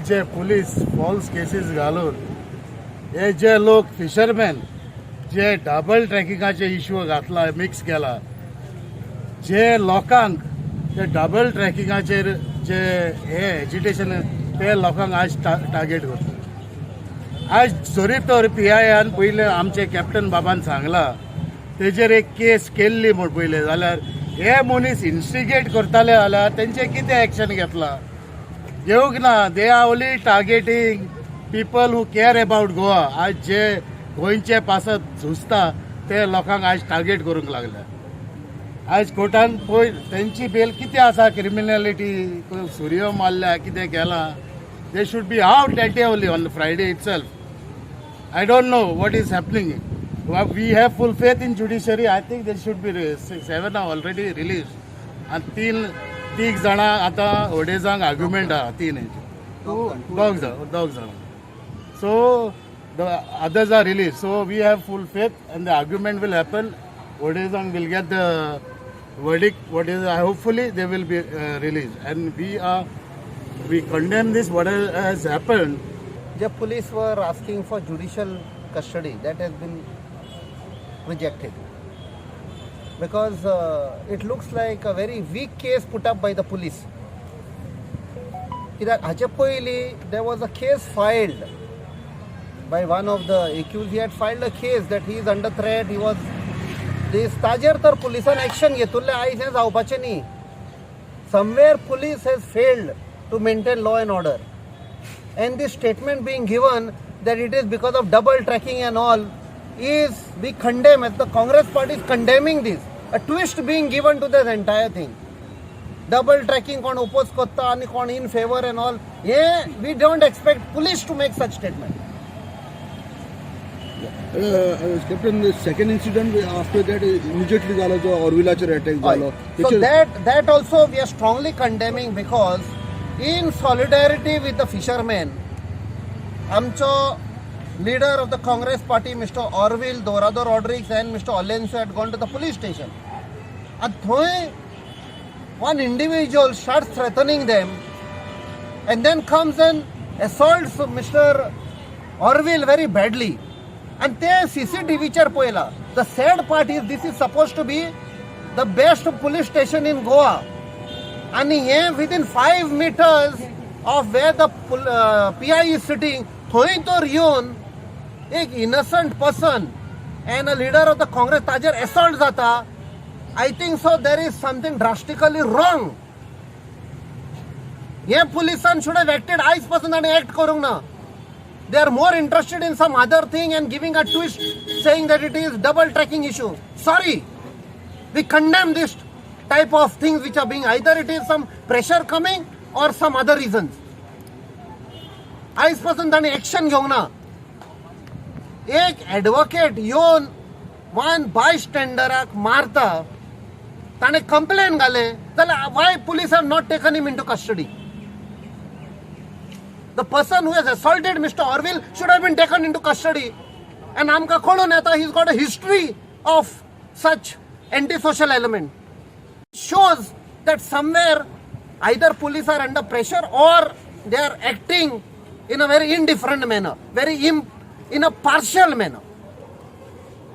जे police false cases घालून हे जे लोक fisherman जे double ट्रॅकिंगाचे issue घातला मिक्स केला, जे लोकांक ते डबल ट्रॅकिंगाचेर जे हे एजिटेशन ते लोकांक आज टार्गेट करता. आज जरी तर PIAन पयले आमचे कॅप्टन बाबान सांगला तेजेर एक केस केल्ली म्हण पयले, जाल्यार हे मनीस इन्स्टिगेट करताले जाल्यार तेंचे कितें एक्शन घेतला येवंक ना. They are only targeting people who care about Goa. आज जे गोंयचे पासत झुजता ते लोकांक आज टार्गेट करूंक लागल्या. आज कोर्टान पळय तेंची बेल कितें आसा, क्रिमिनॅलिटी सुरयो मारल्या कितें केलां, they should be out that day only on Friday itself. I don't know what is happening. We have full faith in judiciary. I think there should be 7 are already released. And तीन जाणां आतां ओडेजांक argument आहा, दोग जाणां. So the others are released. So we have full faith and the argument will happen. Odezang will get the verdict. What is hopefully they will be released. And we condemn this what has happened. The police were asking for judicial custody. That has been rejected because it looks like a very weak case put up by the police. Hache poili there was a case filed by one of the accused. He had filed a case that he is under threat. He was this tajer tar policean action घेतले आयज हे जावपाचे न्ही. Somewhere police has failed to maintain law and order. And this statement being given that it is because of double tracking and all is, we condemn, as the Congress party is condemning this. A twist being given to this entire thing. Double tracking kon oppose kotta and kon in favor and all. Yeah, we don't expect police to make such statement. Captain, the second incident after that immediately zalo jo Orvillacher attack zalo. So that also we are strongly condemning because in solidarity with the fishermen, आमचो leader of the Congress party, Mr. Orville Dorado Rodriguez and Mr. Olenso had gone to the police station. And though one individual starts threatening them and then comes and assaults Mr. Orville very badly. And they CCTV char poila. The sad part is this is supposed to be the best police station in Goa. And here within 5 meters of where the PI is sitting, thoin tor yun, ek innocent person and a leader of the Congress tajer assault zata. I think so there is something drastically wrong. Here policeman should have acted ice person and act karung na. They are more interested in some other thing and giving a twist saying that it is double tracking issue. Sorry, we condemn this type of things which are being, either it is some pressure coming or some other reasons. Ice person tane action घेऊ ना. एक advocate येऊन one bystander मारता, ताने complaint घाले, जाल्यार why police have not taken him into custody? The person who has assaulted Mr. Orville should have been taken into custody. And आमका कळून येता he's got a history of such antisocial element. Shows that somewhere either police are under pressure or they are acting in a very indifferent manner, in a partial manner.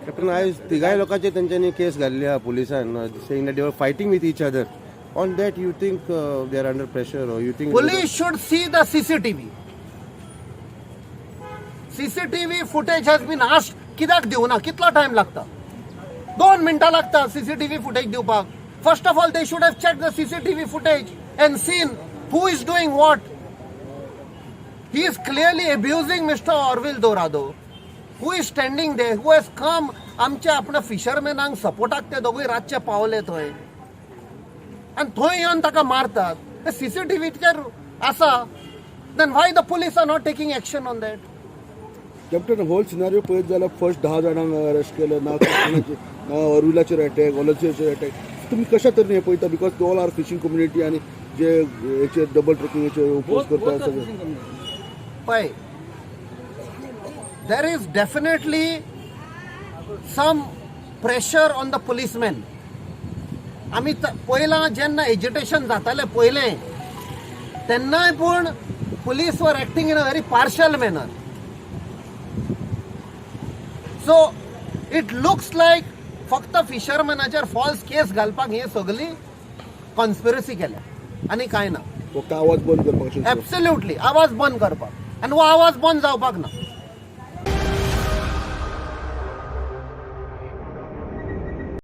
Captain, आज तिगाय लोकांचे त्यांच्यानी case घाल्ल्या पोलिसांन, saying that they were fighting with each other. On that, you think they are under pressure, or you think police should see the CCTV. CCTV footage has been asked. कित्याक दिवना? कितला time लागता? 2 मिनटां लागता CCTV footage दिवपाक. First of all, they should have checked the CCTV footage and seen who is doing what. He is clearly abusing Mr. Orville Dorado, who is standing there, who has come. आमच्या आपणा फिशरमॅनांक सपोर्टाक ते दोगूय रातचे पावले थंय. And थंय येवन ताका मारतात. ते CCTVचेर आसा. Then why the police are not taking action on that? Captain, whole scenario पळयत जाल्यार फर्स्ट 10 जाणांक अरेस्ट केलं ना, ऑर्विलाचेर अटॅक, ओलन्सोचेर अटॅक. तुम्ही कशा तरेन हे पळयता? Because all are fishing community आणि जे हेचेर डबल ट्रेकिंगेचेर ओपोज करता सगळे. पळय, there is definitely some pressure on the policemen. आमी पयलां जेन्ना एजिटेशन जातालें पयलें तेन्नाय पूण police were acting in a very partial manner. So it looks like फक्त फिशरमॅनाचेर फॉल्स केस घालपाक हे सगळी कॉन्स्पिरसी केल्या आनी कांय ना. फक्त आवाज बंद करपाक एब्सोल्युटली आवाज बंद करपाक, आनी हो आवाज बंद जावपाक ना.